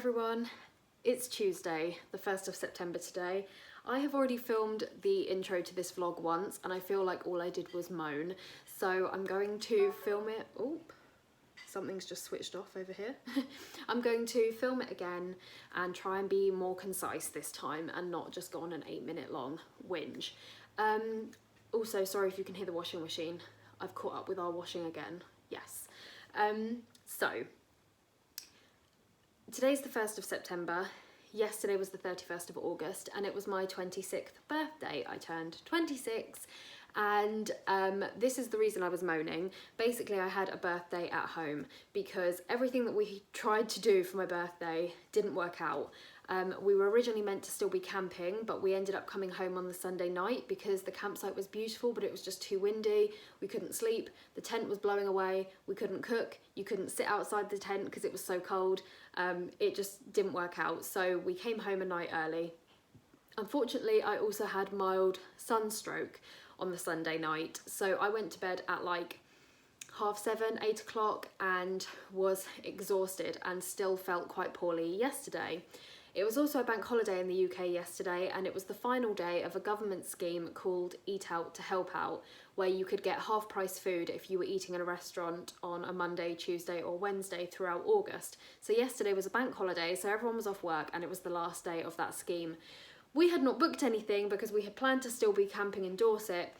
everyone, it's Tuesday, the 1st of September today. I have already filmed the intro to this vlog once and I feel like all I did was moan. So I'm going to film it, oh, something's just switched off over here. I'm going to film it again and try and be more concise this time and not just go on an 8-minute long whinge. Also, sorry if you can hear the washing machine. I've caught up with our washing again, yes. So, today's the 1st of September, yesterday was the 31st of August, and it was my 26th birthday. I turned 26, and this is the reason I was moaning. Basically, I had a birthday at home because everything that we tried to do for my birthday didn't work out. We were originally meant to still be camping, but we ended up coming home on the Sunday night because the campsite was beautiful, but it was just too windy. We couldn't sleep, the tent was blowing away, we couldn't cook, you couldn't sit outside the tent because it was so cold. It just didn't work out, so we came home a night early. Unfortunately, I also had mild sunstroke on the Sunday night, so I went to bed at like 7:30, 8 o'clock and was exhausted and still felt quite poorly yesterday. It was also a bank holiday in the UK yesterday, and it was the final day of a government scheme called Eat Out to Help Out, where you could get half-price food if you were eating in a restaurant on a Monday, Tuesday or Wednesday throughout August. So yesterday was a bank holiday, so everyone was off work and it was the last day of that scheme. We had not booked anything because we had planned to still be camping in Dorset,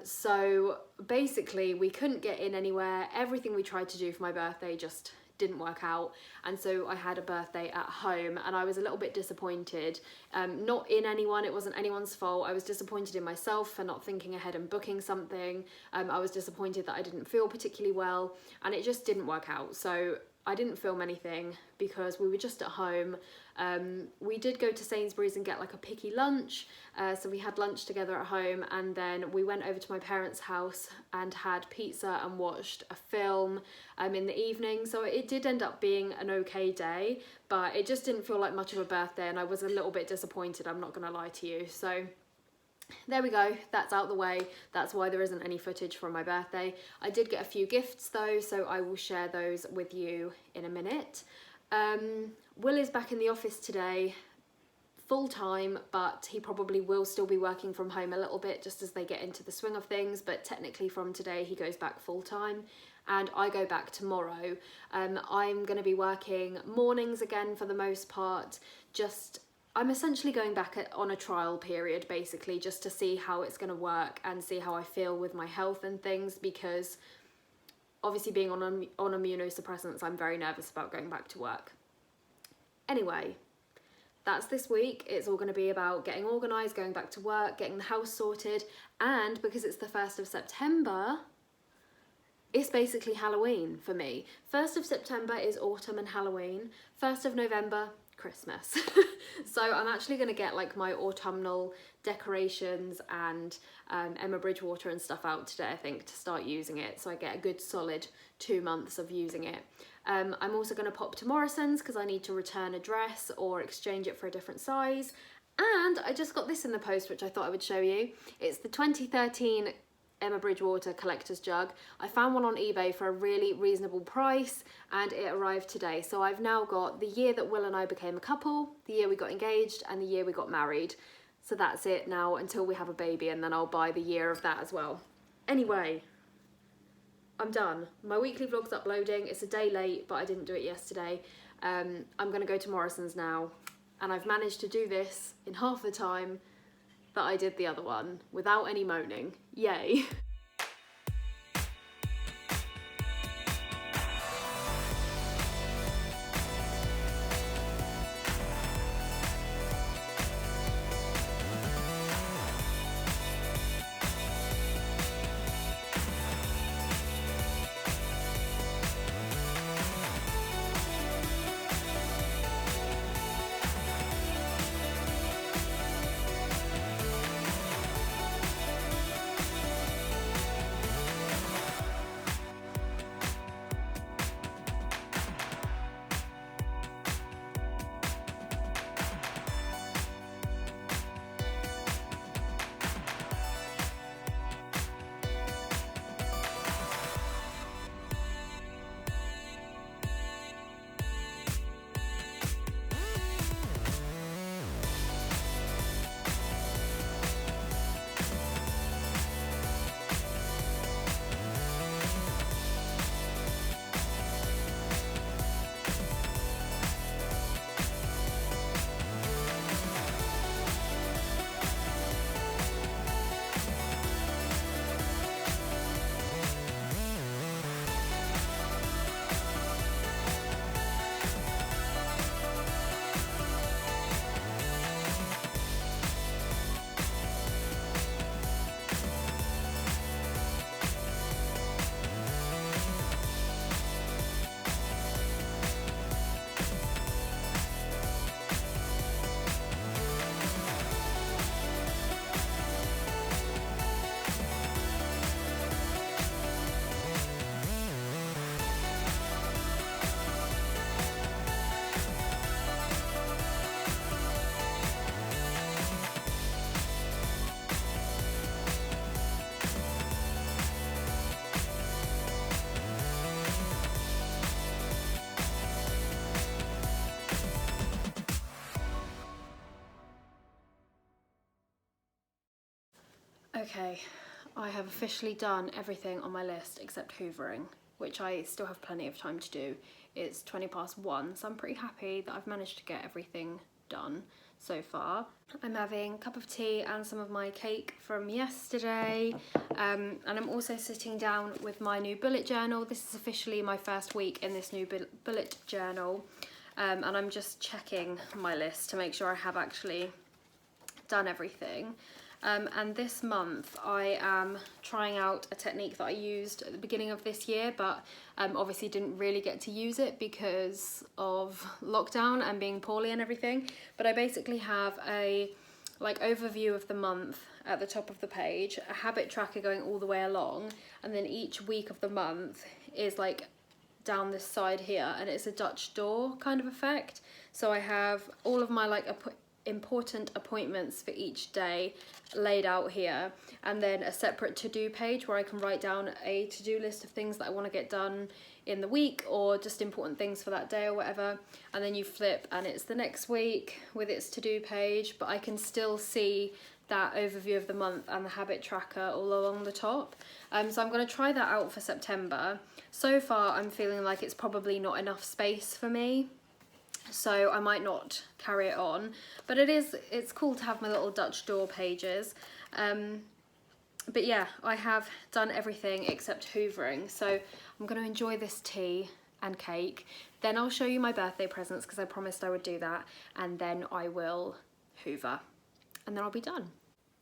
so basically we couldn't get in anywhere. Everything we tried to do for my birthday just didn't work out, and so I had a birthday at home and I was a little bit disappointed. Not in anyone, it wasn't anyone's fault. I was disappointed in myself for not thinking ahead and booking something. I was disappointed that I didn't feel particularly well and it just didn't work out. So I didn't film anything because we were just at home. We did go to Sainsbury's and get like a picky lunch, so we had lunch together at home, and then we went over to my parents' house and had pizza and watched a film in the evening. So it did end up being an okay day, but it just didn't feel like much of a birthday and I was a little bit disappointed, I'm not gonna lie to you. So there we go, that's out the way. That's why there isn't any footage from my birthday. I did get a few gifts though, so I will share those with you in a minute. Will is back in the office today, full time, but he probably will still be working from home a little bit just as they get into the swing of things, but technically from today he goes back full time and I go back tomorrow. I'm going to be working mornings again for the most part. I'm essentially going back on a trial period basically just to see how it's going to work and see how I feel with my health and things, because obviously being on immunosuppressants, I'm very nervous about going back to work. Anyway, that's this week. It's all going to be about getting organised, going back to work, getting the house sorted, and because it's the 1st of September, it's basically Halloween for me. 1st of September is autumn and Halloween. 1st of November, Christmas. So I'm actually going to get like my autumnal decorations and Emma Bridgewater and stuff out today, I think, to start using it, so I get a good solid 2 months of using it. I'm also going to pop to Morrison's because I need to return a dress or exchange it for a different size. And I just got this in the post, which I thought I would show you. It's the 2013 Emma Bridgewater collector's jug. I found one on eBay for a really reasonable price and it arrived today. So I've now got the year that Will and I became a couple, the year we got engaged, and the year we got married. So that's it now until we have a baby, and then I'll buy the year of that as well. Anyway, I'm done. My weekly vlog's uploading. It's a day late, but I didn't do it yesterday. I'm gonna go to Morrison's now, and I've managed to do this in half the time that I did the other one without any moaning. Yay. Okay, I have officially done everything on my list except hoovering, which I still have plenty of time to do. It's 1:20, so I'm pretty happy that I've managed to get everything done so far. I'm having a cup of tea and some of my cake from yesterday, and I'm also sitting down with my new bullet journal. This is officially my first week in this new bullet journal, and I'm just checking my list to make sure I have actually done everything. And this month I am trying out a technique that I used at the beginning of this year, but obviously didn't really get to use it because of lockdown and being poorly and everything. But I basically have a overview of the month at the top of the page, a habit tracker going all the way along, and then each week of the month is like down this side here, and it's a Dutch door kind of effect. So I have all of my important appointments for each day laid out here, and then a separate to-do page where I can write down a to-do list of things that I want to get done in the week, or just important things for that day or whatever. And then you flip and it's the next week with its to-do page, but I can still see that overview of the month and the habit tracker all along the top. So I'm going to try that out for September. So far I'm feeling like it's probably not enough space for me, so I might not carry it on, but it's cool to have my little Dutch door pages. But yeah, I have done everything except hoovering, so I'm going to enjoy this tea and cake, then I'll show you my birthday presents because I promised I would do that, and then I will hoover, and then I'll be done.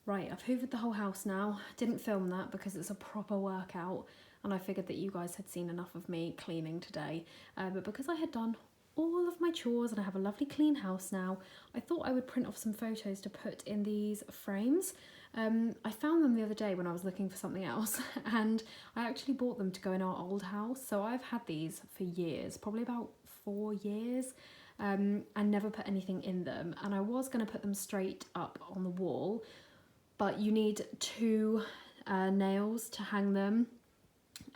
Right, I've hoovered the whole house now. Didn't film that because it's a proper workout, and I figured that you guys had seen enough of me cleaning today, but because I had done all of my chores and I have a lovely clean house now, I thought I would print off some photos to put in these frames. I found them the other day when I was looking for something else, and I actually bought them to go in our old house. So I've had these for years, probably about 4 years, and never put anything in them. And I was going to put them straight up on the wall, but you need 2 nails to hang them,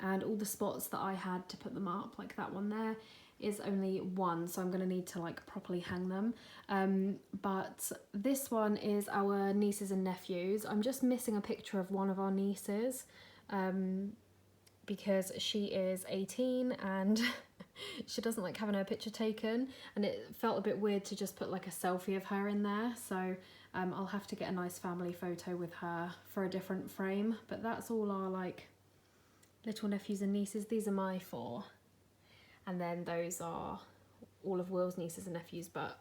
and all the spots that I had to put them up, like that one there, is only 1, so I'm going to need to properly hang them. But this one is our nieces and nephews. I'm just missing a picture of one of our nieces because she is 18 and she doesn't like having her picture taken, and it felt a bit weird to just put a selfie of her in there, so I'll have to get a nice family photo with her for a different frame. But that's all our little nephews and nieces. These are my 4. And then those are all of Will's nieces and nephews, but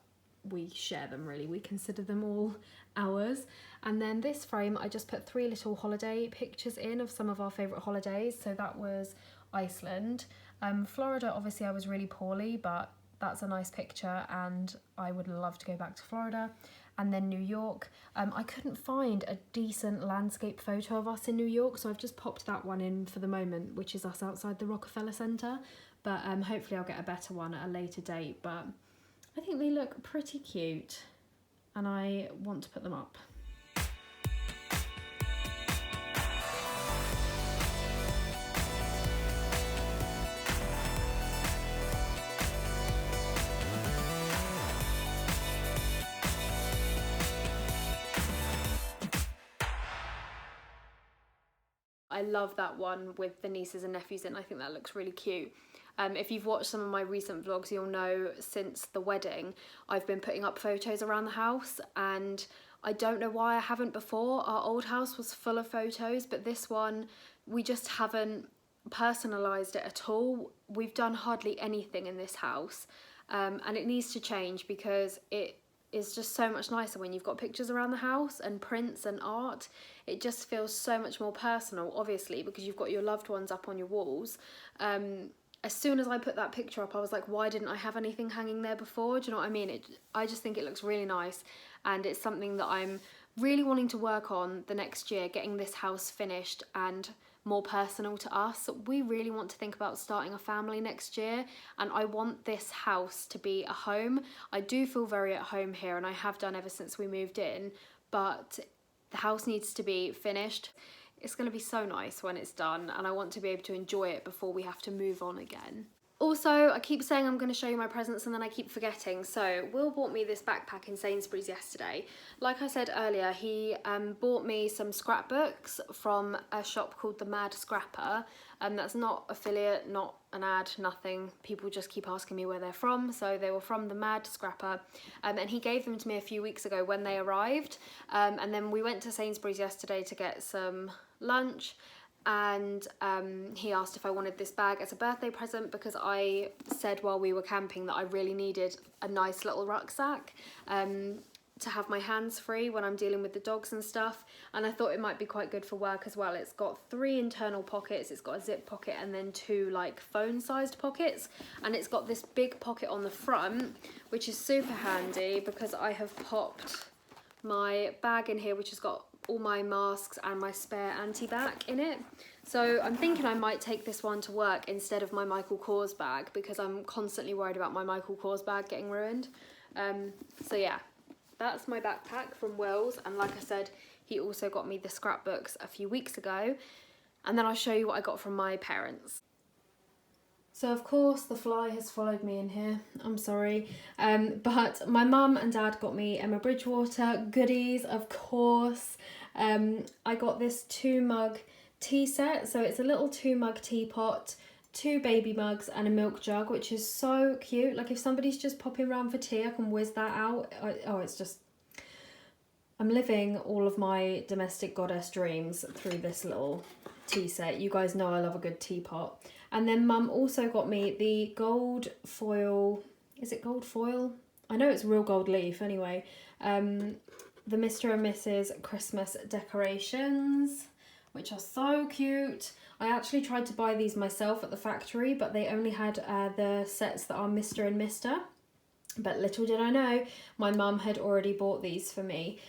we share them really. We consider them all ours. And then this frame, I just put 3 little holiday pictures in of some of our favourite holidays. So that was Iceland. Florida, obviously I was really poorly, but that's a nice picture and I would love to go back to Florida. And then New York. I couldn't find a decent landscape photo of us in New York, so I've just popped that one in for the moment, which is us outside the Rockefeller Center. But hopefully I'll get a better one at a later date. But I think they look pretty cute and I want to put them up. I love that one with the nieces and nephews in. I think that looks really cute. If you've watched some of my recent vlogs, you'll know since the wedding I've been putting up photos around the house, and I don't know why I haven't before. Our old house was full of photos, but this one we just haven't personalised it at all. We've done hardly anything in this house, and it needs to change because it is just so much nicer when you've got pictures around the house and prints and art. It just feels so much more personal, obviously, because you've got your loved ones up on your walls. As soon as I put that picture up, I was like, why didn't I have anything hanging there before? Do you know what I mean? I just think it looks really nice, and it's something that I'm really wanting to work on the next year, getting this house finished and more personal to us. We really want to think about starting a family next year, and I want this house to be a home. I do feel very at home here, and I have done ever since we moved in, but the house needs to be finished. It's going to be so nice when it's done, and I want to be able to enjoy it before we have to move on again. Also, I keep saying I'm going to show you my presents and then I keep forgetting. So Will bought me this backpack in Sainsbury's yesterday. Like I said earlier, he bought me some scrapbooks from a shop called The Mad Scrapper. That's not affiliate, not an ad, nothing. People just keep asking me where they're from. So they were from The Mad Scrapper. And he gave them to me a few weeks ago when they arrived. And then we went to Sainsbury's yesterday to get some lunch. And he asked if I wanted this bag as a birthday present because I said while we were camping that I really needed a nice little rucksack to have my hands free when I'm dealing with the dogs and stuff, and I thought it might be quite good for work as well. It's got 3 internal pockets, it's got a zip pocket and then 2 like phone sized pockets, and it's got this big pocket on the front which is super handy because I have popped my bag in here which has got all my masks and my spare anti-bac in it. So I'm thinking I might take this one to work instead of my Michael Kors bag because I'm constantly worried about my Michael Kors bag getting ruined. So yeah, that's my backpack from Will's, and like I said, he also got me the scrapbooks a few weeks ago, and then I'll show you what I got from my parents. So of course the fly has followed me in here, I'm sorry, but my mum and dad got me Emma Bridgewater goodies, of course. I got this 2-mug tea set, so it's a little 2-mug teapot, 2 baby mugs and a milk jug, which is so cute. Like if somebody's just popping around for tea, I can whiz that out. It's just, I'm living all of my domestic goddess dreams through this little tea set. You guys know I love a good teapot. And then Mum also got me the gold foil, is it gold foil? I know it's real gold leaf anyway. The Mr. and Mrs. Christmas decorations, which are so cute. I actually tried to buy these myself at the factory, but they only had the sets that are Mr. and Mr. But little did I know, my mum had already bought these for me.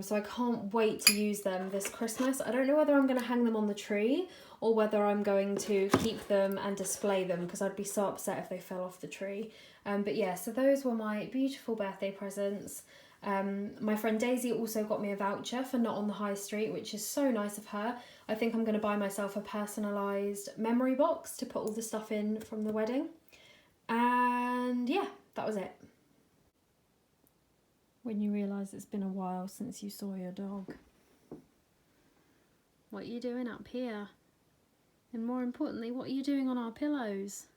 So I can't wait to use them this Christmas. I don't know whether I'm going to hang them on the tree or whether I'm going to keep them and display them because I'd be so upset if they fell off the tree. But yeah, so those were my beautiful birthday presents. My friend Daisy also got me a voucher for Not on the High Street, which is so nice of her. I think I'm going to buy myself a personalised memory box to put all the stuff in from the wedding. And yeah, that was it. When you realise it's been a while since you saw your dog. What are you doing up here? And more importantly, what are you doing on our pillows?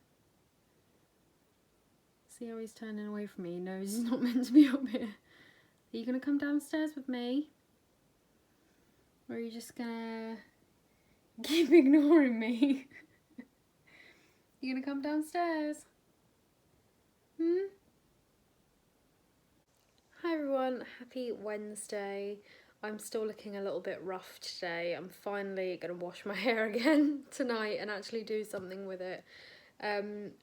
See how he's turning away from me? He knows he's not meant to be up here. Are you going to come downstairs with me? Or are you just going to keep ignoring me? You going to come downstairs? Hi everyone, happy Wednesday. I'm still looking a little bit rough today. I'm finally going to wash my hair again tonight and actually do something with it.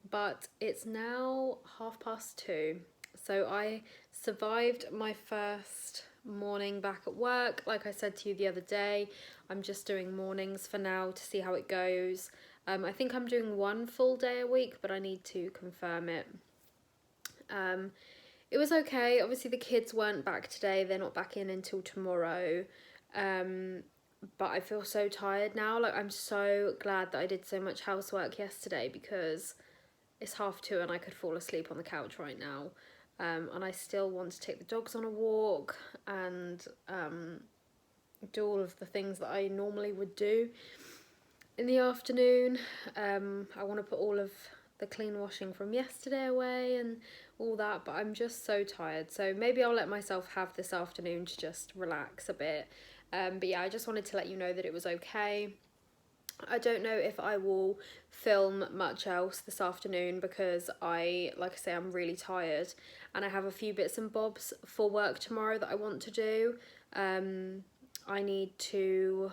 But it's now 2:30. So I survived my first morning back at work. Like I said to you the other day, I'm just doing mornings for now to see how it goes. I think I'm doing 1 full day a week, but I need to confirm it. It was okay. Obviously the kids weren't back today. They're not back in until tomorrow. But I feel so tired now. Like I'm so glad that I did so much housework yesterday because it's 2:30 and I could fall asleep on the couch right now. And I still want to take the dogs on a walk and do all of the things that I normally would do in the afternoon. I want to put all of the clean washing from yesterday away and all that, but I'm just so tired. So maybe I'll let myself have this afternoon to just relax a bit. But yeah, I just wanted to let you know that it was okay. I don't know if I will film much else this afternoon because like I say, I'm really tired and I have a few bits and bobs for work tomorrow that I want to do. I need to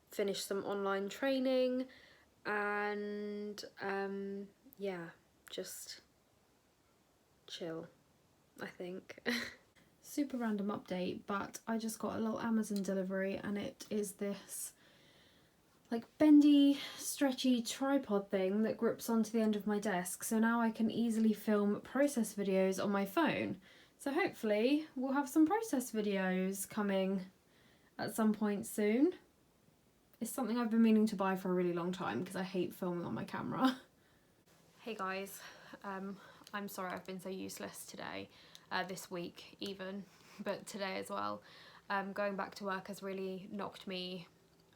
finish some online training and yeah, just chill, I think. Super random update, but I just got a little Amazon delivery and it is this like bendy, stretchy tripod thing that grips onto the end of my desk, so now I can easily film process videos on my phone. So hopefully we'll have some process videos coming at some point soon. It's something I've been meaning to buy for a really long time because I hate filming on my camera. Hey guys, I'm sorry I've been so useless today, this week even, but today as well. Going back to work has really knocked me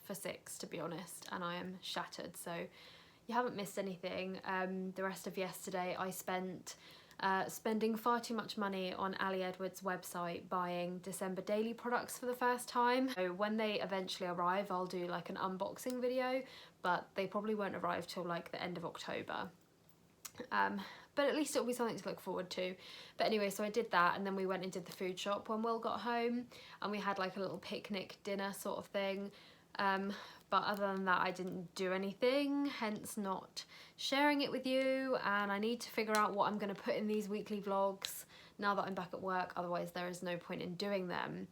for six, to be honest, and I am shattered, so you haven't missed anything. The rest of yesterday I spent spending far too much money on Ali Edwards' website buying December daily products for the first time. So when they eventually arrive, I'll do like an unboxing video, but they probably won't arrive till like the end of October. But at least it'll be something to look forward to. But anyway, so I did that, and then we went and did the food shop when Will got home, and we had like a little picnic dinner sort of thing. But other than that, I didn't do anything, hence not sharing it with you. And I need to figure out what I'm going to put in these weekly vlogs now that I'm back at work, otherwise there is no point in doing them.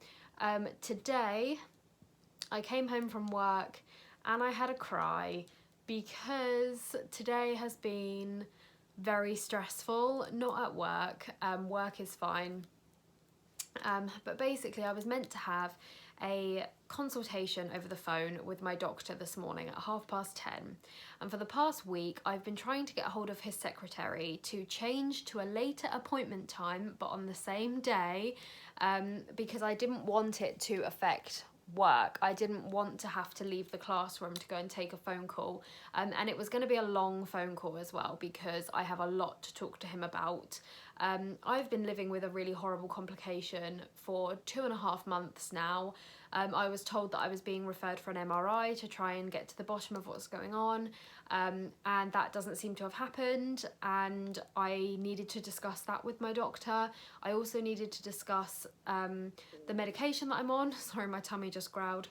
Today I came home from work and I had a cry because today has been very stressful. Not at work, work is fine, but basically I was meant to have a consultation over the phone with my doctor this morning at 10:30, and for the past week I've been trying to get a hold of his secretary to change to a later appointment time but on the same day, because I didn't want it to affect work. I didn't want to have to leave the classroom to go and take a phone call, and it was going to be a long phone call as well because I have a lot to talk to him about. I've been living with a really horrible complication for 2.5 months now. I was told that I was being referred for an MRI to try and get to the bottom of what's going on, and that doesn't seem to have happened, and I needed to discuss that with my doctor. I also needed to discuss the medication that I'm on. Sorry, my tummy just growled.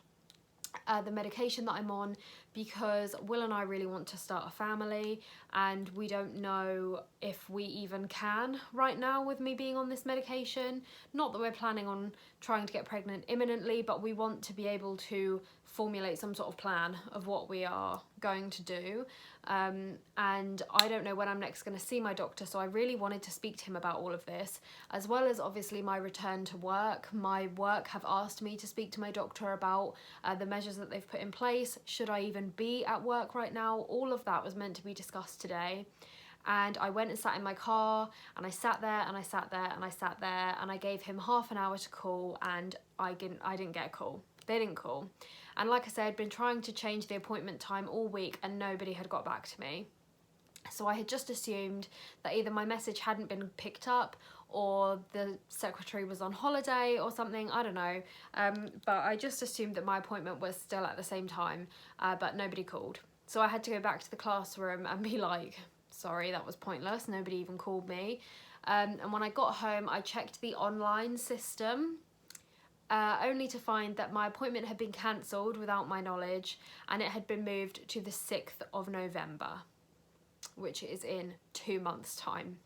The medication that I'm on, because Will and I really want to start a family, and we don't know if we even can right now with me being on this medication. Not that we're planning on trying to get pregnant imminently, but we want to be able to formulate some sort of plan of what we are going to do, and I don't know when I'm next going to see my doctor, so I really wanted to speak to him about all of this, as well as obviously my return to work. My work have asked me to speak to my doctor about the measures that they've put in place. Should I even be at work right now? All of that was meant to be discussed today. And I went and sat in my car, and I sat there and I sat there and I sat there, and I gave him half an hour to call, and I didn't get a call. They didn't call. And like I said, I'd been trying to change the appointment time all week and nobody had got back to me. So I had just assumed that either my message hadn't been picked up or the secretary was on holiday or something, I don't know. But I just assumed that my appointment was still at the same time, but nobody called. So I had to go back to the classroom and be like, sorry, that was pointless, nobody even called me. And when I got home, I checked the online system, only to find that my appointment had been cancelled without my knowledge, and it had been moved to the 6th of November, which is in 2 months' time.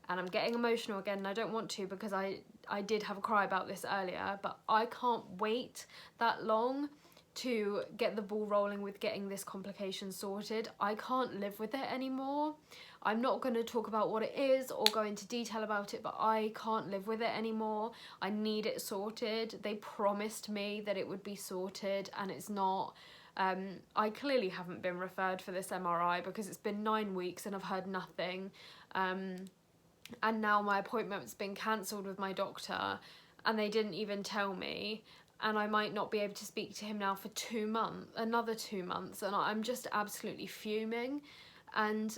And I'm getting emotional again, and I don't want to because I did have a cry about this earlier, but I can't wait that long to get the ball rolling with getting this complication sorted. I can't live with it anymore. I'm not going to talk about what it is or go into detail about it, but I can't live with it anymore. I need it sorted. They promised me that it would be sorted, and it's not. I clearly haven't been referred for this MRI because it's been 9 weeks and I've heard nothing. And now my appointment's been cancelled with my doctor and they didn't even tell me, and I might not be able to speak to him now for 2 months, another 2 months, and I'm just absolutely fuming. And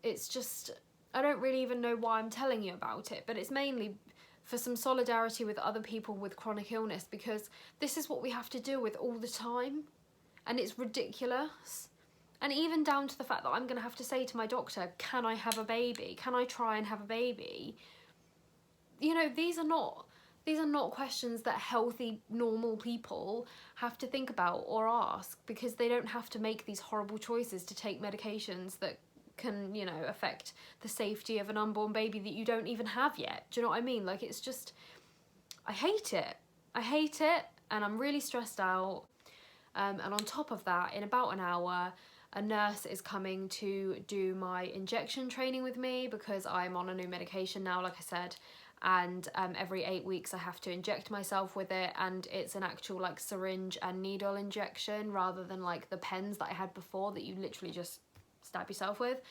it's just, I don't really even know why I'm telling you about it, but it's mainly for some solidarity with other people with chronic illness, because this is what we have to deal with all the time, and it's ridiculous. And even down to the fact that I'm going to have to say to my doctor, can I have a baby? Can I try and have a baby? You know, these are not questions that healthy, normal people have to think about or ask, because they don't have to make these horrible choices to take medications that can, you know, affect the safety of an unborn baby that you don't even have yet. Do you know what I mean? Like, it's just, I hate it. I hate it, and I'm really stressed out. And on top of that, in about an hour, a nurse is coming to do my injection training with me because I'm on a new medication now, like I said, and every 8 weeks I have to inject myself with it, and it's an actual like syringe and needle injection rather than like the pens that I had before that you literally just stab yourself with.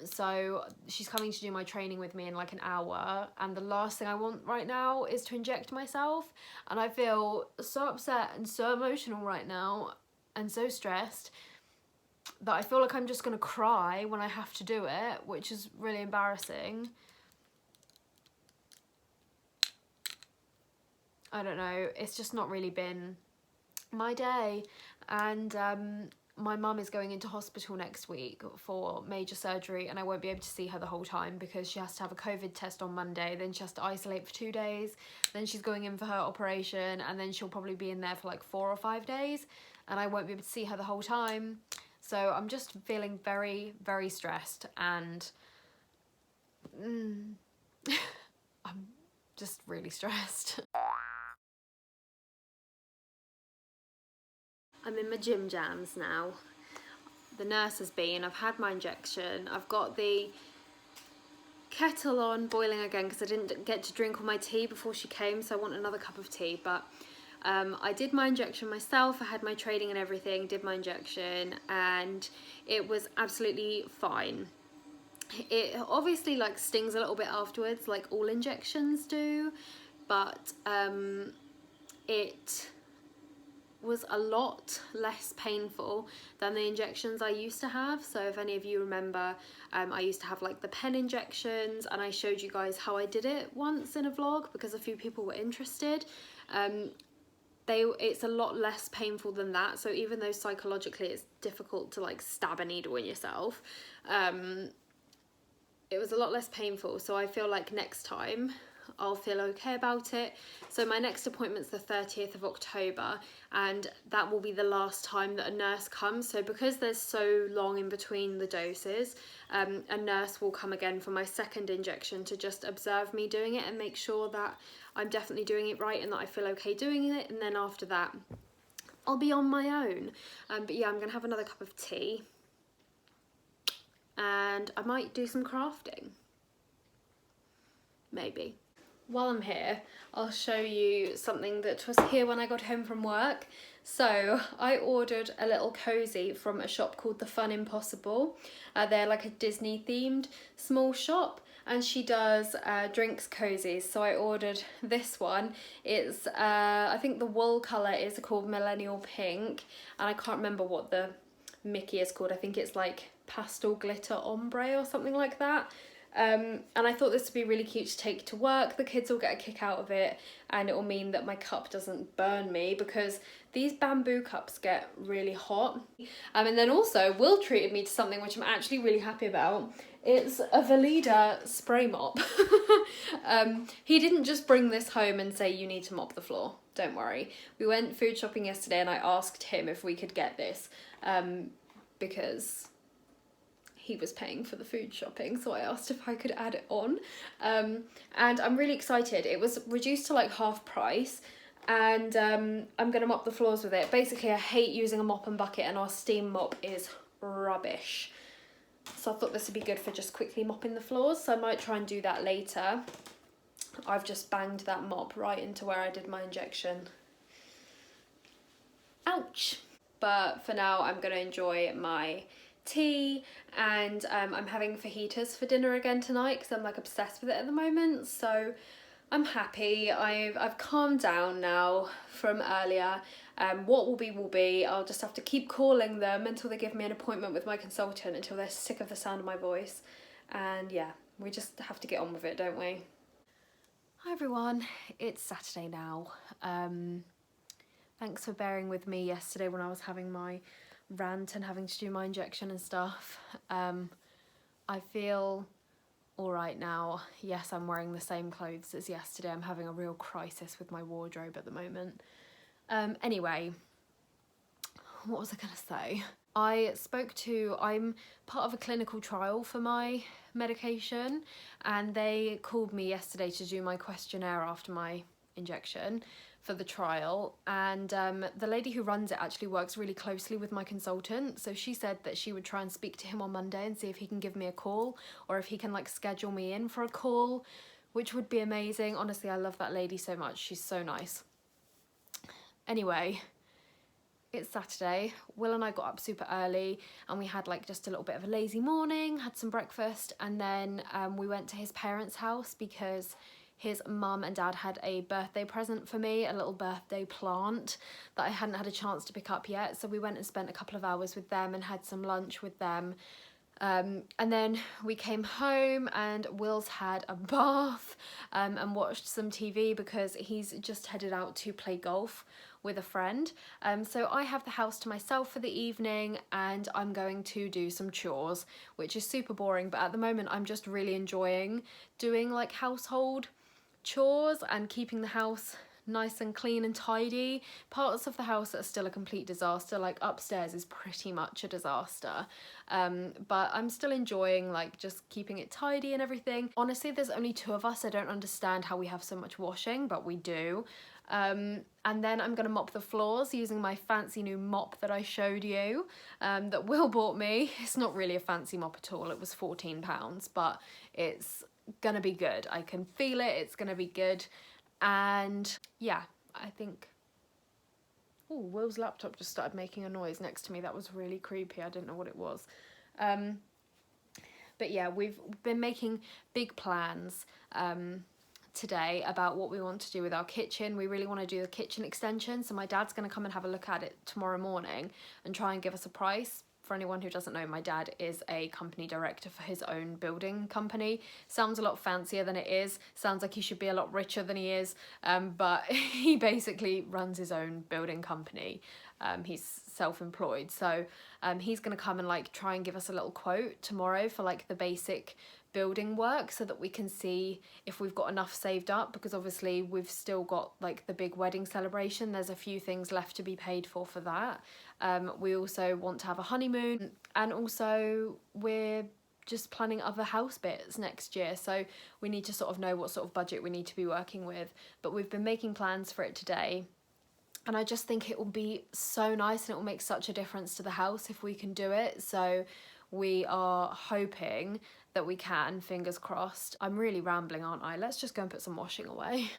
So she's coming to do my training with me in like an hour, and the last thing I want right now is to inject myself, and I feel so upset and so emotional right now and so stressed that I feel like I'm just gonna cry when I have to do it, which is really embarrassing. I don't know, it's just not really been my day. And my mum is going into hospital next week for major surgery, and I won't be able to see her the whole time because she has to have a COVID test on Monday, then she has to isolate for 2 days, then she's going in for her operation, and then she'll probably be in there for like 4 or 5 days, and I won't be able to see her the whole time. So I'm just feeling very, very stressed, and I'm just really stressed. I'm in my gym jams now. The nurse has been, I've had my injection, I've got the kettle on boiling again because I didn't get to drink all my tea before she came, so I want another cup of tea. But I did my injection myself, I had my training and everything, did my injection, and it was absolutely fine. It obviously like stings a little bit afterwards, like all injections do, but it was a lot less painful than the injections I used to have. So if any of you remember, I used to have like the pen injections, and I showed you guys how I did it once in a vlog because a few people were interested. It's a lot less painful than that, so even though psychologically it's difficult to like stab a needle in yourself, it was a lot less painful. So I feel like next time I'll feel okay about it. So my next appointment's the 30th of October, and that will be the last time that a nurse comes. So because there's so long in between the doses, a nurse will come again for my second injection to just observe me doing it and make sure that I'm definitely doing it right and that I feel okay doing it. And then after that, I'll be on my own. But yeah, I'm gonna have another cup of tea, and I might do some crafting, maybe. While I'm here, I'll show you something that was here when I got home from work. So I ordered a little cozy from a shop called The Fun Impossible. They're like a Disney themed small shop, and she does drinks cozies. So I ordered this one. It's I think the wool colour is called Millennial Pink, and I can't remember what the Mickey is called. I think it's like Pastel Glitter Ombre or something like that. And I thought this would be really cute to take to work. The kids will get a kick out of it, and it will mean that my cup doesn't burn me because these bamboo cups get really hot. And then also Will treated me to something which I'm actually really happy about. It's a Veleda spray mop. He didn't just bring this home and say you need to mop the floor. Don't worry. We went food shopping yesterday and I asked him if we could get this because he was paying for the food shopping, so I asked if I could add it on. And I'm really excited. It was reduced to like half price, and I'm gonna mop the floors with it. Basically, I hate using a mop and bucket, and our steam mop is rubbish. So I thought this would be good for just quickly mopping the floors, so I might try and do that later. I've just banged that mop right into where I did my injection. Ouch! But for now, I'm gonna enjoy my tea, and I'm having fajitas for dinner again tonight because I'm like obsessed with it at the moment, so I'm happy. I've calmed down now from earlier. What will be. I'll just have to keep calling them until they give me an appointment with my consultant, until they're sick of the sound of my voice, and yeah, we just have to get on with it, don't we? Hi everyone, it's Saturday now. Thanks for bearing with me yesterday when I was having my rant and having to do my injection and stuff. I feel alright now. Yes, I'm wearing the same clothes as yesterday. I'm having a real crisis with my wardrobe at the moment. Anyway, what was I gonna say? I'm part of a clinical trial for my medication, and they called me yesterday to do my questionnaire after my injection for the trial, and the lady who runs it actually works really closely with my consultant, so she said that she would try and speak to him on Monday and see if he can give me a call, or if he can like schedule me in for a call, which would be amazing. Honestly, I love that lady so much, she's so nice. Anyway, it's Saturday. Will and I got up super early and we had like just a little bit of a lazy morning, had some breakfast, and then we went to his parents' house because his mum and dad had a birthday present for me, a little birthday plant that I hadn't had a chance to pick up yet. So we went and spent a couple of hours with them and had some lunch with them. And then we came home and Will's had a bath and watched some TV because he's just headed out to play golf with a friend. So I have the house to myself for the evening and I'm going to do some chores, which is super boring, but at the moment I'm just really enjoying doing like household chores and keeping the house nice and clean and tidy. Parts of the house are still a complete disaster, like upstairs is pretty much a disaster, but I'm still enjoying like just keeping it tidy and everything. Honestly, there's only 2 of us. I don't understand how we have so much washing, but we do. And then I'm gonna mop the floors using my fancy new mop that I showed you, that Will bought me. It's not really a fancy mop at all, it was £14, but it's gonna be good. I can feel it, it's gonna be good. And yeah, I think, oh, Will's laptop just started making a noise next to me. That was really creepy. I didn't know what it was. But yeah, we've been making big plans today about what we want to do with our kitchen. We really want to do the kitchen extension. So my dad's going to come and have a look at it tomorrow morning and try and give us a price. For anyone who doesn't know, my dad is a company director for his own building company. Sounds a lot fancier than it is. Sounds like he should be a lot richer than he is. But he basically runs his own building company. He's self-employed. So he's going to come and like try and give us a little quote tomorrow for like the basic building work so that we can see if we've got enough saved up, because obviously we've still got like the big wedding celebration. There's a few things left to be paid for that. We also want to have a honeymoon, and also we're just planning other house bits next year, so we need to sort of know what sort of budget we need to be working with. But we've been making plans for it today, and I just think it will be so nice and it will make such a difference to the house if we can do it. So we are hoping that we can, fingers crossed. I'm really rambling, aren't I? Let's just go and put some washing away.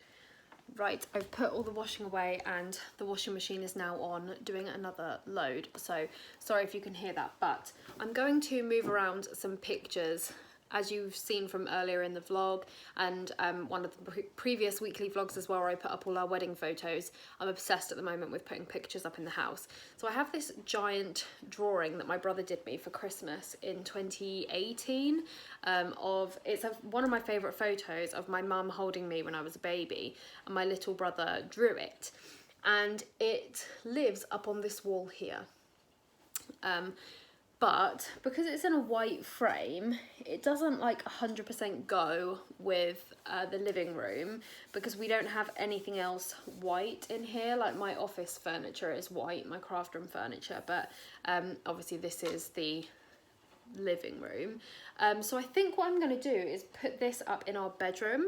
Right, I've put all the washing away and the washing machine is now on doing another load. So sorry if you can hear that, but I'm going to move around some pictures. As you've seen from earlier in the vlog and one of the previous weekly vlogs as well, where I put up all our wedding photos, I'm obsessed at the moment with putting pictures up in the house. So I have this giant drawing that my brother did me for Christmas in 2018 one of my favourite photos of my mum holding me when I was a baby, and my little brother drew it. And it lives up on this wall here. But because it's in a white frame, it doesn't like 100% go with the living room, because we don't have anything else white in here. Like my office furniture is white, my craft room furniture, but obviously this is the living room. So I think what I'm going to do is put this up in our bedroom,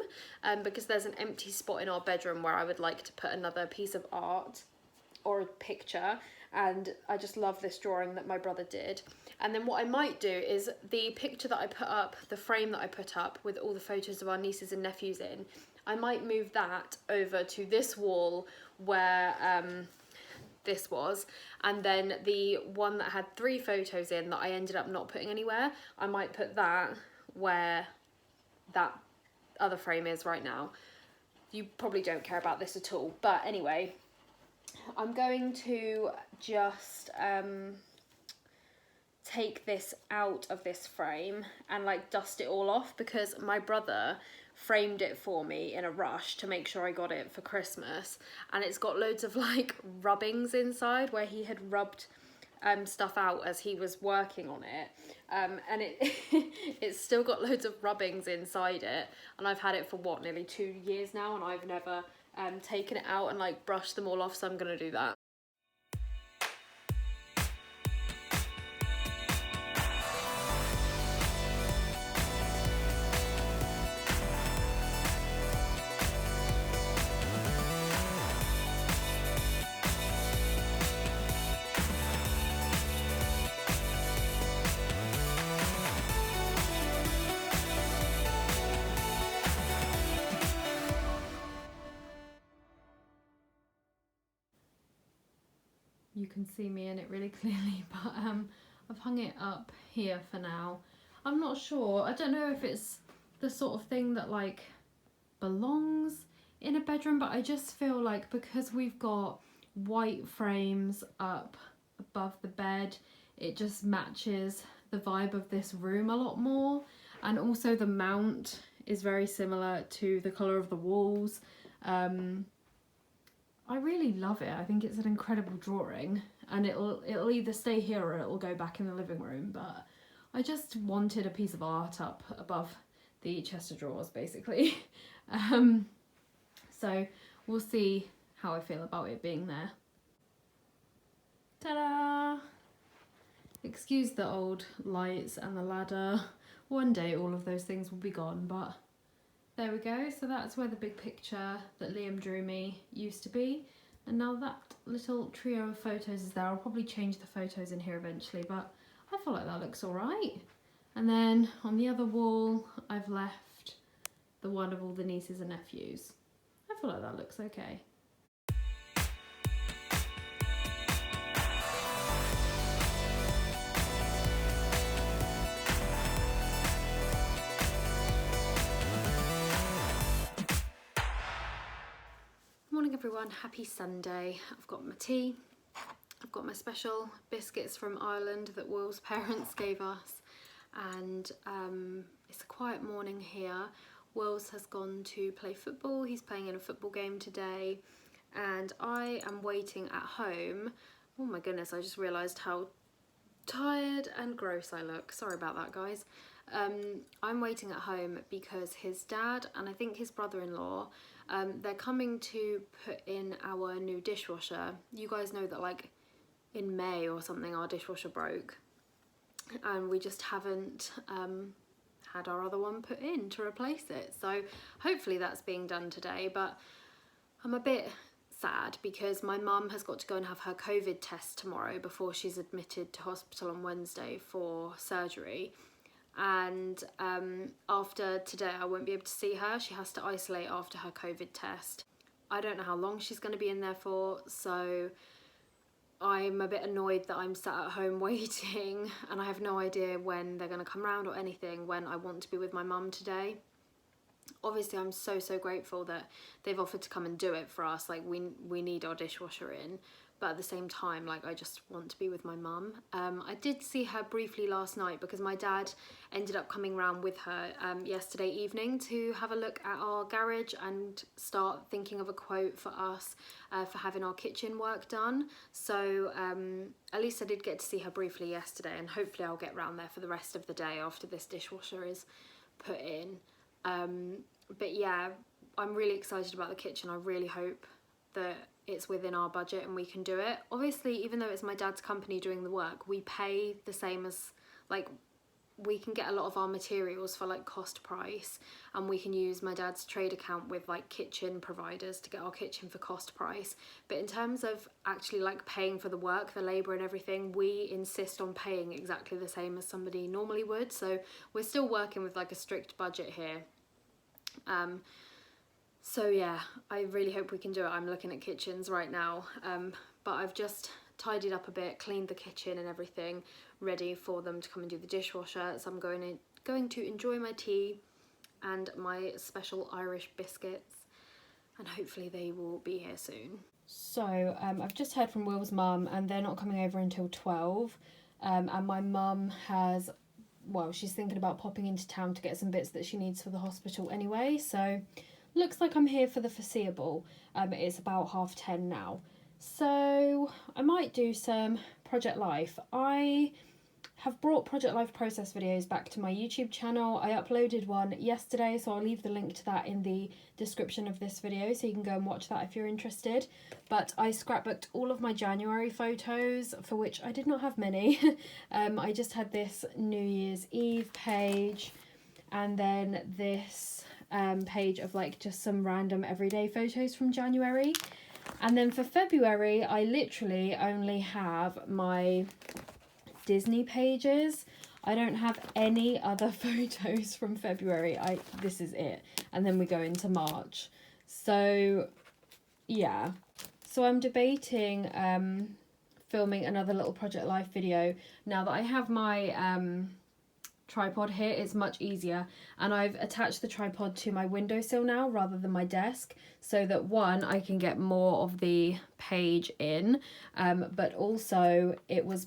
because there's an empty spot in our bedroom where I would like to put another piece of art or a picture. And I just love this drawing that my brother did. And then what I might do is the picture that I put up, the frame that I put up with all the photos of our nieces and nephews in, I might move that over to this wall where this was, and then the one that had 3 photos in that I ended up not putting anywhere, I might put that where that other frame is right now. You probably don't care about this at all, but anyway, I'm going to just take this out of this frame and like dust it all off, because my brother framed it for me in a rush to make sure I got it for Christmas, and it's got loads of like rubbings inside where he had rubbed stuff out as he was working on it, and it's still got loads of rubbings inside it, and I've had it for what, nearly 2 years now, and I've never taken it out and like brushed them all off, so I'm gonna do that. you can see me in it really clearly, but I've hung it up here for now. I'm not sure. I don't know if it's the sort of thing that like belongs in a bedroom, but I just feel like because we've got white frames up above the bed, it just matches the vibe of this room a lot more. And also the mount is very similar to the colour of the walls. I really love it. I think it's an incredible drawing, and it'll either stay here or it'll go back in the living room, but I just wanted a piece of art up above the chest of drawers, basically. So we'll see how I feel about it being there. Ta-da! Excuse the old lights and the ladder. One day all of those things will be gone, but there we go. So that's where the big picture that Liam drew me used to be. And now that little trio of photos is there. I'll probably change the photos in here eventually, but I feel like that looks all right. And then on the other wall, I've left the one of all the nieces and nephews. I feel like that looks okay. Morning everyone, happy Sunday. I've got my tea, I've got my special biscuits from Ireland that Will's parents gave us, and it's a quiet morning here. Will's has gone to play football, he's playing in a football game today, and I am waiting at home. Oh my goodness, I just realised how tired and gross I look. Sorry about that, guys. I'm waiting at home because his dad and I think his brother-in-law, they're coming to put in our new dishwasher. You guys know that like in May or something our dishwasher broke, and we just haven't had our other one put in to replace it. So hopefully that's being done today, but I'm a bit sad because my mum has got to go and have her COVID test tomorrow before she's admitted to hospital on Wednesday for surgery. And after today I won't be able to see her. She has to isolate after her COVID test. I don't know how long she's going to be in there for, so I'm a bit annoyed that I'm sat at home waiting and I have no idea when they're going to come round or anything when I want to be with my mum today. Obviously I'm so grateful that they've offered to come and do it for us, like we need our dishwasher in, but at the same time like I just want to be with my mum. I did see her briefly last night because my dad ended up coming round with her yesterday evening to have a look at our garage and start thinking of a quote for us for having our kitchen work done. So at least I did get to see her briefly yesterday, and hopefully I'll get round there for the rest of the day after this dishwasher is put in. But yeah, I'm really excited about the kitchen. I really hope that it's within our budget and we can do it. Obviously, even though it's my dad's company doing the work, we pay the same as, like, we can get a lot of our materials for like cost price, and we can use my dad's trade account with like kitchen providers to get our kitchen for cost price. But in terms of actually like paying for the work, the labour and everything, we insist on paying exactly the same as somebody normally would. So we're still working with like a strict budget here. So yeah, I really hope we can do it. I'm looking at kitchens right now, but I've just tidied up a bit, cleaned the kitchen and everything, ready for them to come and do the dishwasher. So I'm going to enjoy my tea and my special Irish biscuits, and hopefully they will be here soon. So I've just heard from Will's mum, and they're not coming over until 12, and my mum has, well, she's thinking about popping into town to get some bits that she needs for the hospital anyway, so looks like I'm here for the foreseeable. It's about 10:30 now. So I might do some Project Life. I have brought Project Life process videos back to my YouTube channel. I uploaded one yesterday, so I'll leave the link to that in the description of this video so you can go and watch that if you're interested. But I scrapbooked all of my January photos, for which I did not have many. I just had this New Year's Eve page, and then this page of like just some random everyday photos from January. And then for February, I literally only have my Disney pages. I don't have any other photos from February. This is it. And then we go into March. So yeah. So I'm debating filming another little Project Life video. Now that I have my tripod here, it's much easier, and I've attached the tripod to my windowsill now rather than my desk, so that one, I can get more of the page in, but also it was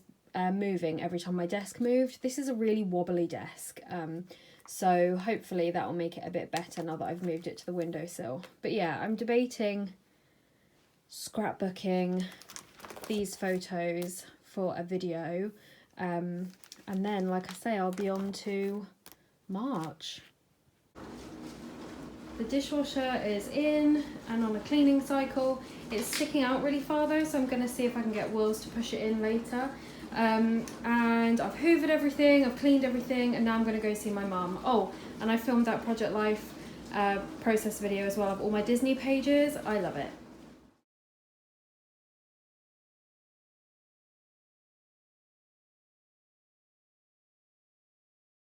moving every time my desk moved. This is a really wobbly desk, so hopefully that will make it a bit better now that I've moved it to the windowsill. But yeah, I'm debating scrapbooking these photos for a video, and then, like I say, I'll be on to March. The dishwasher is in and on a cleaning cycle. It's sticking out really far though, so I'm going to see if I can get Wills to push it in later. And I've hoovered everything, I've cleaned everything, and now I'm going to go see my mum. Oh, and I filmed that Project Life process video as well of all my Disney pages. I love it.